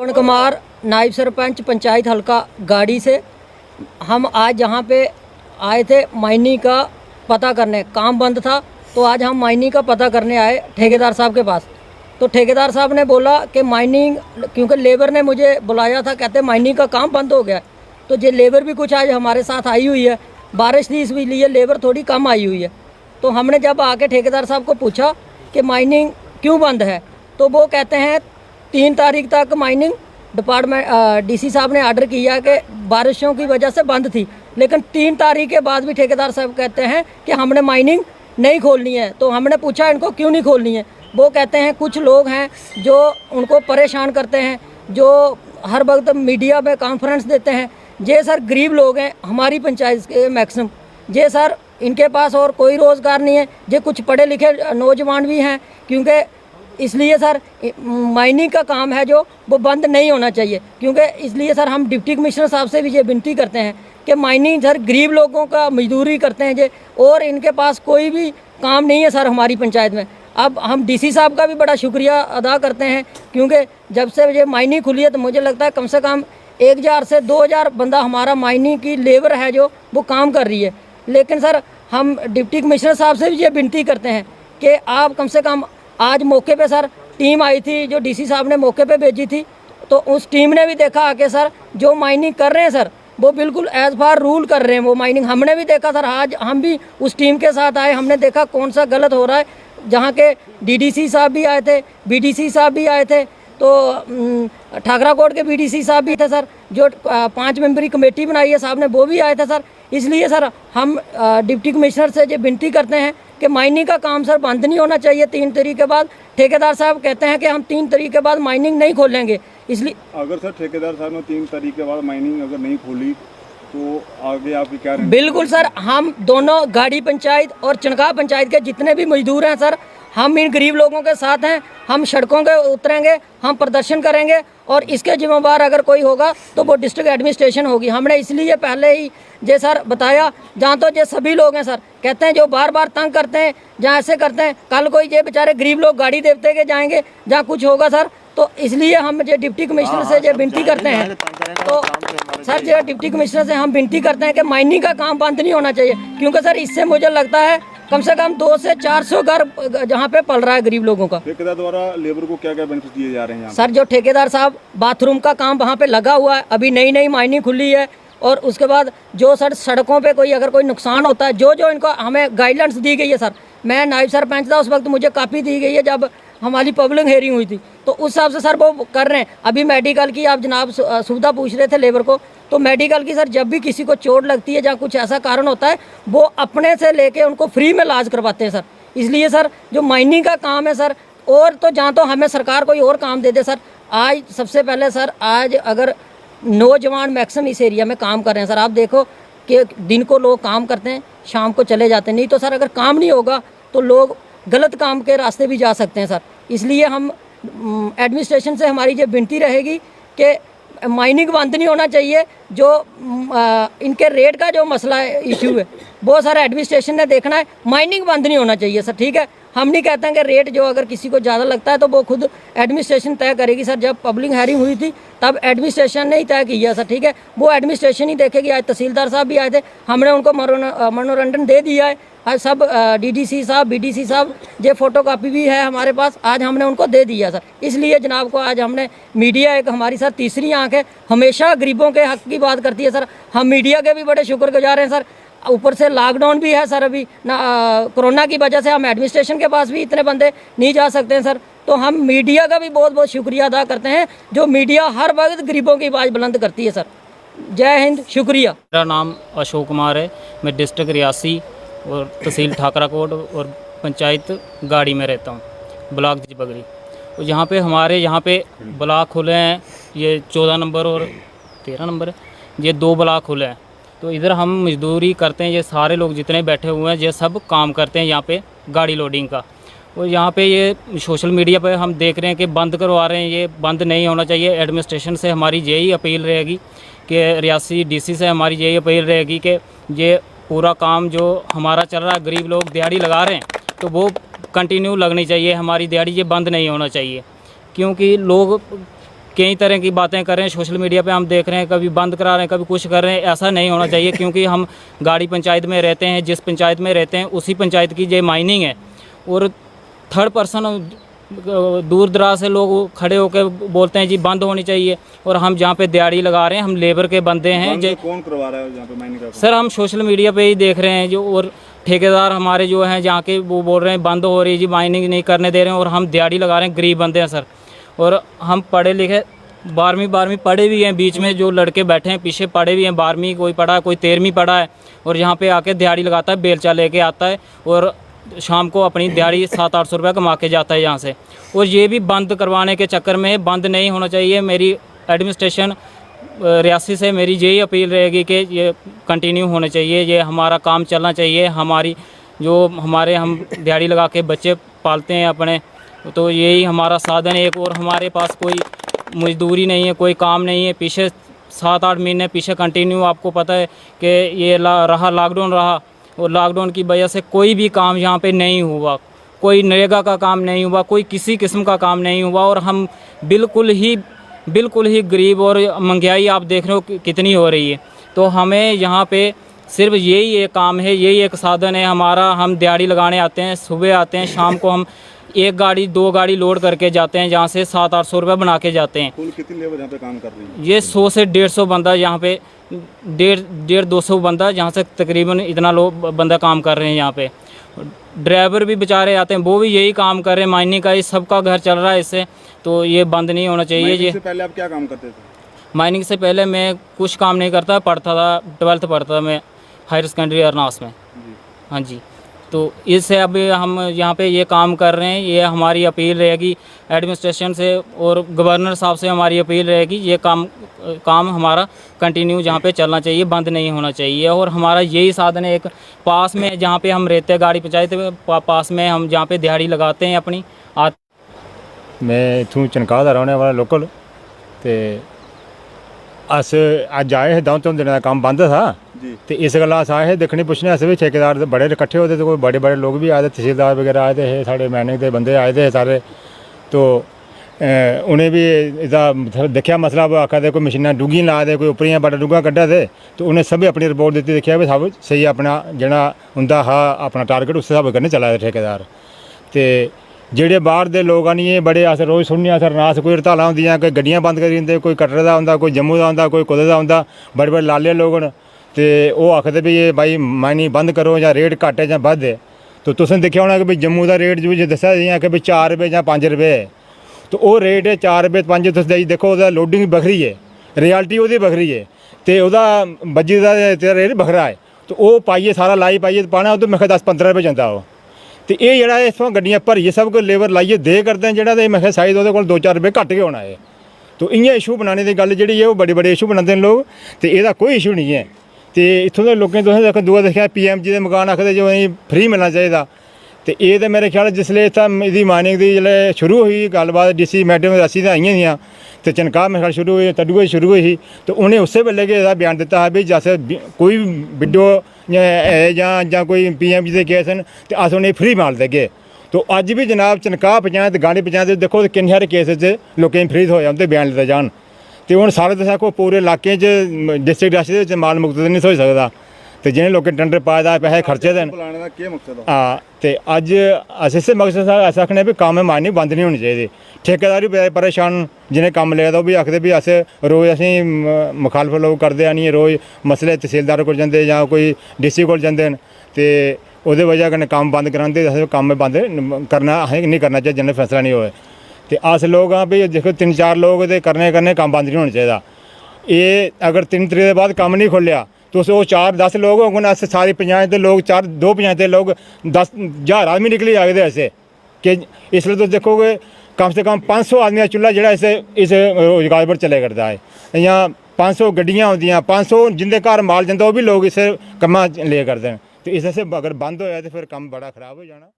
पवन कुमार, नायब सरपंच पंचायत हल्का गाड़ी से। हम आज यहाँ पे आए थे माइनिंग का पता करने, काम बंद था तो आज हम माइनिंग का पता करने आए ठेकेदार साहब के पास। तो ठेकेदार साहब ने बोला कि माइनिंग, क्योंकि लेबर ने मुझे बुलाया था, कहते माइनिंग का काम बंद हो गया। तो ये लेबर भी कुछ आज हमारे साथ आई हुई है, बारिश थी इसलिए लेबर थोड़ी कम आई हुई है। तो हमने जब आके ठेकेदार साहब को पूछा कि माइनिंग क्यों बंद है, तो वो कहते हैं 3 तारीख तक माइनिंग डिपार्टमेंट डीसी साहब ने ऑर्डर किया कि बारिशों की वजह से बंद थी, लेकिन 3 तारीख के बाद भी ठेकेदार साहब कहते हैं कि हमने माइनिंग नहीं खोलनी है। तो हमने पूछा इनको क्यों नहीं खोलनी है, वो कहते हैं कुछ लोग हैं जो उनको परेशान करते हैं, जो हर वक्त मीडिया में कॉन्फ्रेंस देते हैं। ये सर गरीब लोग हैं हमारी पंचायत के मैक्सिमम, ये सर इनके पास और कोई रोज़गार नहीं है। ये कुछ पढ़े लिखे नौजवान भी हैं, क्योंकि इसलिए सर माइनिंग का काम है जो वो बंद नहीं होना चाहिए। क्योंकि इसलिए सर हम डिप्टी कमिश्नर साहब से भी ये विनती करते हैं कि माइनिंग सर गरीब लोगों का मजदूरी करते हैं जे, और इनके पास कोई भी काम नहीं है सर हमारी पंचायत में। अब हम डीसी साहब का भी बड़ा शुक्रिया अदा करते हैं, क्योंकि जब से ये माइनिंग खुली है तो मुझे लगता है कम से कम 1000 से 2000 बंदा हमारा माइनिंग की लेबर है जो वो काम कर रही है। लेकिन सर हम डिप्टी कमिश्नर साहब से भी ये विनती करते हैं कि आप कम से कम, आज मौके पे सर टीम आई थी जो डीसी साहब ने मौके पे भेजी थी, तो उस टीम ने भी देखा आके सर जो माइनिंग कर रहे हैं सर वो बिल्कुल एज फार रूल कर रहे हैं वो माइनिंग। हमने भी देखा सर, आज हम भी उस टीम के साथ आए, हमने देखा कौन सा गलत हो रहा है। जहाँ के डीडीसी साहब भी आए थे, बीडीसी साहब भी आए थे, तो ठाकराकोट के बीडीसी साहब भी थे सर, जो 5 मेंबरी कमेटी बनाई है साहब ने, वो भी आए थे सर। इसलिए सर हम डिप्टी कमिश्नर से ये विनती करते हैं कि माइनिंग का काम सर बंद नहीं होना चाहिए 3 तारीख के बाद। ठेकेदार साहब कहते हैं कि हम 3 तारीख के बाद माइनिंग नहीं खोलेंगे। इसलिए अगर सर ठेकेदार साहब ने 3 तारीख के बाद माइनिंग अगर नहीं खोली तो आगे आपकी क्या रणनीति? बिल्कुल सर, हम दोनों गाड़ी पंचायत और चनका पंचायत के जितने भी मजदूर हैं सर, हम इन गरीब लोगों के साथ हैं। हम सड़कों पे उतरेंगे, हम प्रदर्शन करेंगे, और इसके जिम्मेवार अगर कोई होगा तो वो डिस्ट्रिक्ट एडमिनिस्ट्रेशन होगी। हमने इसलिए पहले ही जे सर बताया, जहाँ तो ये सभी लोग हैं सर, कहते हैं जो बार बार तंग करते हैं, जहाँ ऐसे करते हैं, कल कोई ये बेचारे गरीब लोग गाड़ी देवते के जाएंगे जहाँ कुछ होगा सर। तो इसलिए हम जो डिप्टी कमिश्नर से जो विनती करते हैं, तो सर जो डिप्टी कमिश्नर से हम विनती करते हैं कि माइनिंग का काम बंद नहीं होना चाहिए। क्योंकि सर इससे मुझे लगता है कम से कम 200 से 400 घर जहाँ पे पल रहा है गरीब लोगों का। ठेकेदार द्वारा लेबर को क्या क्या बेनिफिट दिए जा रहे हैं? सर जो ठेकेदार साहब बाथरूम का काम वहाँ पे लगा हुआ है, अभी नई नई माइनिंग खुली है। और उसके बाद जो सर सड़कों पे कोई अगर कोई नुकसान होता है, जो इनको हमें गाइडलाइंस दी गई है सर, मैं नायब सरपंच था उस वक्त, मुझे काफ़ी दी गई है जब हमारी पब्लिक हेयरिंग हुई थी, तो उस हिसाब से सर वो कर रहे हैं। अभी मेडिकल की आप जनाब सुविधा पूछ रहे थे लेबर को, तो मेडिकल की सर जब भी किसी को चोट लगती है, जहाँ कुछ ऐसा कारण होता है, वो अपने से लेके उनको फ्री में इलाज करवाते हैं सर। इसलिए सर जो माइनिंग का काम है सर, और तो जहाँ तो हमें सरकार कोई और काम दे दे सर। आज सबसे पहले सर, आज अगर नौजवान मैक्सिमम इस एरिया में काम कर रहे हैं सर, आप देखो कि दिन को लोग काम करते हैं, शाम को चले जाते हैं। नहीं तो सर अगर काम नहीं होगा तो लोग गलत काम के रास्ते भी जा सकते हैं सर। इसलिए हम एडमिनिस्ट्रेशन से हमारी ये विनती रहेगी कि माइनिंग बंद नहीं होना चाहिए। जो इनके रेट का जो मसला है, इशू है, वो सर एडमिनिस्ट्रेशन ने देखना है। माइनिंग बंद नहीं होना चाहिए सर, ठीक है। हम नहीं कहते हैं कि रेट जो अगर किसी को ज़्यादा लगता है तो वो खुद एडमिनिस्ट्रेशन तय करेगी सर। जब पब्लिक हेयरिंग हुई थी तब एडमिनिस्ट्रेशन ने ही तय किया सर, ठीक है, वो एडमिनिस्ट्रेशन ही देखेगी। आज तहसीलदार साहब भी आए थे, हमने उनको मनोरंजन दे दिया है। आज सब डीडीसी साहब, बीडीसी साहब, ये फोटोकॉपी भी है हमारे पास, आज हमने उनको दे दिया सर। इसलिए जनाब को आज हमने, मीडिया एक हमारी सर तीसरी आंख है, हमेशा गरीबों के हक की बात करती है सर। हम मीडिया के भी बड़े शुक्रगुजार हैं सर। ऊपर से लॉकडाउन भी है सर, अभी ना कोरोना की वजह से हम एडमिनिस्ट्रेशन के पास भी इतने बंदे नहीं जा सकते हैं सर। तो हम मीडिया का भी बहुत बहुत शुक्रिया अदा करते हैं, जो मीडिया हर वक्त गरीबों की आवाज़ बुलंद करती है सर। जय हिंद, शुक्रिया। मेरा नाम अशोक कुमार है, मैं डिस्ट्रिक्ट रियासी और तहसील ठाकराकोट और पंचायत गाड़ी में रहता हूँ, ब्लॉक बगरी। और यहाँ पे हमारे यहाँ पे ब्लॉक खुले हैं, ये 14 नंबर और 13 नंबर है, ये 2 ब्लॉक खुले हैं। तो इधर हम मजदूरी करते हैं, ये सारे लोग जितने बैठे हुए हैं ये सब काम करते हैं यहाँ पे गाड़ी लोडिंग का। और यहाँ पे ये सोशल मीडिया पे हम देख रहे हैं कि बंद करवा रहे हैं, ये बंद नहीं होना चाहिए। एडमिनिस्ट्रेशन से हमारी यही अपील रहेगी कि रियासी डीसी से हमारी यही अपील रहेगी कि ये पूरा काम जो हमारा चल रहा है, गरीब लोग दिहाड़ी लगा रहे हैं, तो वो कंटिन्यू लगनी चाहिए हमारी दिहाड़ी, ये बंद नहीं होना चाहिए। क्योंकि लोग कई तरह की बातें कर रहे हैं, सोशल मीडिया पे हम देख रहे हैं, कभी बंद करा रहे हैं, कभी कुछ कर रहे हैं। ऐसा नहीं होना चाहिए, क्योंकि हम गाड़ी पंचायत में रहते हैं, जिस पंचायत में रहते हैं उसी पंचायत की ये माइनिंग है। और थर्ड पर्सन दूर दराज से लोग खड़े होकर बोलते हैं जी बंद होनी चाहिए, और हम जहाँ पे दिहाड़ी लगा रहे हैं, हम लेबर के बंदे हैं। बंद कौन करवा रहा है यहाँ पे माइनिंग का? सर हम सोशल मीडिया पे ही देख रहे हैं जो, और ठेकेदार हमारे जो हैं जहाँ के वो बोल रहे हैं बंद हो रही है जी, माइनिंग नहीं करने दे रहे हैं, और हम दिहाड़ी लगा रहे हैं, गरीब बंदे हैं सर। और हम पढ़े लिखे 12वीं पढ़े भी हैं, बीच में जो लड़के बैठे हैं पीछे पढ़े भी हैं, 12वीं कोई पढ़ा है, कोई 13वीं पढ़ा है, और यहाँ पे आके दिहाड़ी लगाता है, बेलचा लेके आता है और शाम को अपनी दिहाड़ी 700-800 रुपये कमा के जाता है यहाँ से। और ये भी बंद करवाने के चक्कर में बंद नहीं होना चाहिए। मेरी एडमिनिस्ट्रेशन रियासी से मेरी यही अपील रहेगी कि ये कंटिन्यू होना चाहिए, ये हमारा काम चलना चाहिए। हमारी जो हम दिहाड़ी लगा के बच्चे पालते हैं अपने, तो यही हमारा साधन है एक। और हमारे पास कोई मजदूरी नहीं है, कोई काम नहीं है। पीछे 7-8 महीने पीछे कंटिन्यू आपको पता है कि ये लॉकडाउन रहा, और लॉकडाउन की वजह से कोई भी काम यहाँ पे नहीं हुआ, कोई नरेगा का काम नहीं हुआ, कोई किसी किस्म का काम नहीं हुआ। और हम बिल्कुल ही गरीब, और महंगाई आप देख रहे हो कितनी हो रही है। तो हमें यहाँ पे सिर्फ यही एक काम है, यही एक साधन है हमारा। हम दिहाड़ी लगाने आते हैं, सुबह आते हैं, शाम को हम 1 गाड़ी 2 गाड़ी लोड करके जाते हैं, जहाँ से 700-800 रुपये बना के जाते हैं। कुल कितनी लेबर यहाँ पे काम कर रही है? ये 100 से 150 बंदा यहाँ पे, 150-200 बंदा, जहाँ से तकरीबन इतना लोग बंदा काम कर रहे हैं यहाँ पे। ड्राइवर भी बेचारे आते हैं, वो भी यही काम कर रहे हैं, माइनिंग का ही सबका घर चल रहा है इससे। तो ये बंद नहीं होना चाहिए। ये से पहले आप क्या काम करते थे? माइनिंग से पहले मैं कुछ काम नहीं करता, पढ़ता था, 12th पढ़ता था मैं हायर सेकेंडरी अरनास में। हाँ जी। तो इससे अब हम यहाँ पे ये काम कर रहे हैं। ये हमारी अपील रहेगी एडमिनिस्ट्रेशन से, और गवर्नर साहब से हमारी अपील रहेगी, ये काम हमारा कंटिन्यू जहाँ पे चलना चाहिए, बंद नहीं होना चाहिए। और हमारा यही साधन है, एक पास में जहाँ पे हम रहते हैं, गाड़ी पंचायत पास में हम जहाँ पे दिहाड़ी लगाते हैं अपनी। मैं इत्थूं चनकाह दा रौह्ने वाला लोकल, ते अस अज्ज आए हे 2-3 दिनें दा कम्म बंद था जी। ते इस गल्ला अस आए हे दिक्खने पुच्छने अस भी ठेकेदार दे बड़े इकट्ठे होए ते कोई बड़े लोग भी आए थे, तहसीलदार वगैरह आए थे, साढ़े माइनिंग दे बंदे आए थे सारे। तो उ'नें भी एह्दा दिक्खेआ मसला, आखा दे कोई मशीनां डूंगी ला दे, कोई उप्परियां बड़ा डूंगा कड्ढा दे। तो उ'नें सभी अपनी रिपोर्ट दित्ती, दिक्खेआ भी सब स्हेई, अपना जेह्ड़ा उं'दा हा अपना टारगेट उस स्हाबै कन्नै चला दे ठेकेदार। ते जेह्ड़े बाहर दे लोग आनिए बड़े अस रोज़ सुनने अस रनास, कोई हड़तालां होंदियां, कोई गड्डियां बंद करी दिंदे, कोई कटरे दा होंदा, कोई जम्मू दा होंदा, कोई कुदै दा होंदा, बड़े लाले लोग न। ते ओह् आखदे भी ये भाई माइनिंग बंद करो, जां रेट घट्ट है जां बद्ध है। तो तुसें दिक्खेआ होना कि भाई जम्मू दा रेट जो दस्सेआ जि'यां कि भाई 4 रुपये जां 5 रुपये है। तो ओह् रेट है 4 रुपये 5, तुस देखो ओह्दा लोडिंग बखरी है, रियलिटी ओह्दी बखरी है, ते ओह्दा बज्जी दा रेट बखरा है। तो ओह् पाइयै सारा लाई पाइयै पाना ओह्दे मेरे 10-15 रुपये जंदा ओह्। ते एह् जेह्ड़ा इत्थुआं गड्डियां भरियै सब कोई लेबर लाइयै दे करदे न जेह्ड़ा, ते मैं शायद ओह्दे कोल 2-4 रुपये घट्ट गै होना है। तो इ'यां इशू बनाने दी गल्ल जेह्ड़ी है ओह् बड़े इशू बनांदे न लोग, ते एह्दा कोई इशू नहीं है। ते इत्थूं दे लोकें तुसें दिक्खो दूआ दिक्खेआ PMG दे मकान आखदे जो फ्री मिलना चाहिदा। ते एह् ते मेरे ख्याल जिसलै इत्थै एह्दी माइनिंग दी जिसलै शुरू होई गल्लबात DC मैडम रियासी ते आइयां हियां, ते चनकाह मेरे ख्याल शुरू होई, तडुए शुरू होई ही। तो उ'नें उस्सै बेल्लै गै एह्दा बयान दित्ता हा भी जैसे कोई बिड्डो जां कोई PMG दे केस न ते अस उ'नेंगी फ्री माल देगे। तो अज्ज भी जनाब चनकाह पंचायत गाड़ी पंचायत देखो किन्ने सारे केस च लोकें फ्री थ्होए, उं'दे बयान लित्ते जान। ते हून सारे तुसें आखो पूरे इलाके च डिस्ट्रिक्ट रियासी दे विच माल मुक्त ते नहीं थ्होई सकदा, ते जि'नें लोकें टेंडर पाए दा पैसे खर्चे दे न। बुलाने दा केह् मकसद है? हाँ, ते अज्ज अस इस्सै मकसद अस आखने भी कम्म माइनिंग बंद नहीं होनी चाहिदी। ठेकेदार भी परेशान, जिन्हें कम्म लिया ओह् भी आखदे भी अस रोज़ असें मुखालफ लोग करदे आनियै रोज़ मसले तहसीलदार कोल जंदे जां कोई DC कोल जंदे न, ते ओह्दे वजह कन्नै कम्म बंद करांदे। अस कम्म बंद करना असें नहीं करना चाहिदा जिन्ने फैसला नहीं होए। ते अस लोग हाँ भी दिक्खो 3-4 लोग ते करने कन्नै कम्म बंद नहीं होना चाहिदा। एह् अगर 3 तरीक दे बाद कम्म नहीं खोलेआ तुस ओह् 4-10 लोग होङन, अस सारी पंचायत दे लोग 2 पंचायत दे लोग 10,000 आदमी निकली जागदे ऐसे कि इसलिए तुस देखोगे कम से कम 500 आदमी का चूल्हा जेह्ड़ा इस रोजगार पर चले करदा है। इ'यां 500 गड्डियां होंदियां, 500 जिंदे घर माल जंदा ओह् भी लोग इस कम्मा ले करदे न। ते इस अगर बंद होया ते फिर कम्म बड़ा खराब हो जाना।